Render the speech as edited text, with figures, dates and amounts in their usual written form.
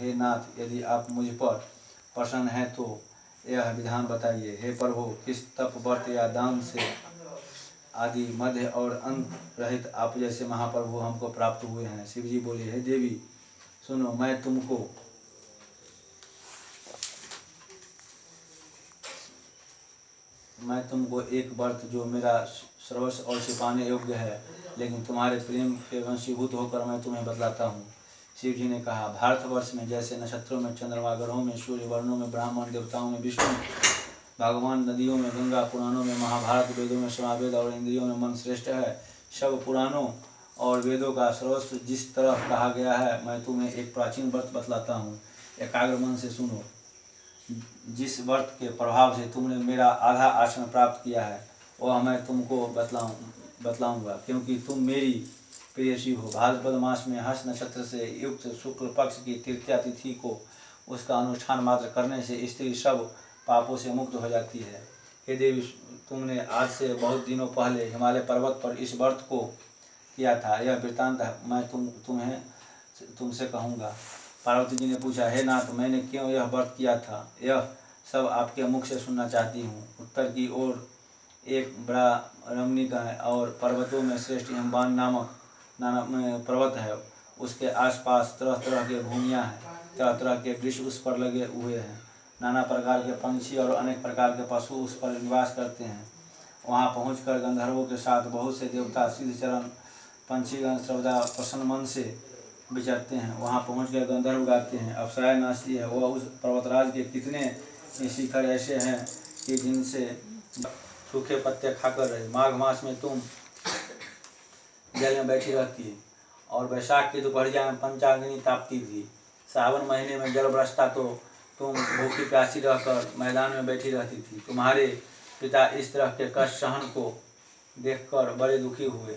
हे नाथ, यदि आप मुझ पर प्रसन्न हैं तो यह विधान बताइए। हे प्रभु, किस तप, व्रत या दान से आदि मध्य और अंत रहित आप जैसे महाप्रभु हमको प्राप्त हुए हैं। शिव जी बोले, हे देवी सुनो, मैं तुमको एक व्रत जो मेरा सर्वस्व और छिपाने योग्य है, लेकिन तुम्हारे प्रेम के वशीभूत होकर मैं तुम्हें बतलाता हूँ। शिव जी ने कहा, भारतवर्ष में जैसे नक्षत्रों में चंद्रमा, ग्रहों में सूर्य, वर्णों में ब्राह्मण, देवताओं में विष्णु भगवान, नदियों में गंगा, पुराणों में महाभारत, वेदों में समावेद और इंद्रियों में मन श्रेष्ठ है, सब पुराणों और वेदों का सर्वस्व जिस तरह कहा गया है, मैं तुम्हें एक प्राचीन व्रत बतलाता हूँ। एकाग्र मन से सुनो। जिस व्रत के प्रभाव से तुमने मेरा आधा आसन प्राप्त किया है, वह मैं तुमको बतलाऊंगा, क्योंकि तुम मेरी प्रेयसी हो। भाद्रपद मास में हस्त नक्षत्र से युक्त शुक्ल पक्ष की तृतीया तिथि को उसका अनुष्ठान मात्र करने से स्त्री सब पापों से मुक्त हो जाती है। हे देवी, तुमने आज से बहुत दिनों पहले हिमालय पर्वत पर इस व्रत को किया था, यह वृत्तांत मैं तुमसे कहूँगा। पार्वती जी ने पूछा, हे नाथ, मैंने क्यों यह व्रत किया था, यह सब आपके मुख से सुनना चाहती हूँ। उत्तर की ओर एक बड़ा रमणीक है और पर्वतों में श्रेष्ठ हिमवान नामक पर्वत है। उसके आसपास तरह तरह के भूमियाँ हैं, तरह तरह के वृक्ष उस पर लगे हुए हैं, नाना प्रकार के पंछी और अनेक प्रकार के पशु उस पर निवास करते हैं। वहाँ पहुंचकर गंधर्वों के साथ बहुत से देवता, सिद्धचरण, पंछीगण सर्वदा प्रसन्न मन से विचरते हैं। वहाँ पहुंचकर गंधर्व गाते हैं, अप्सराएं नाचती है। वह उस पर्वतराज के कितने शिखर ऐसे हैं कि जिनसे सूखे पत्ते खाकर रहे। माघ मास में तुम जल में बैठी रहती है और वैशाख की दोपहरिया में पंचाग्नि तापती थी। सावन महीने में जल बरसता तो तुम भूखी प्यासी रहकर मैदान में बैठी रहती थी। तुम्हारे पिता इस तरह के कष्ट सहन को देखकर बड़े दुखी हुए।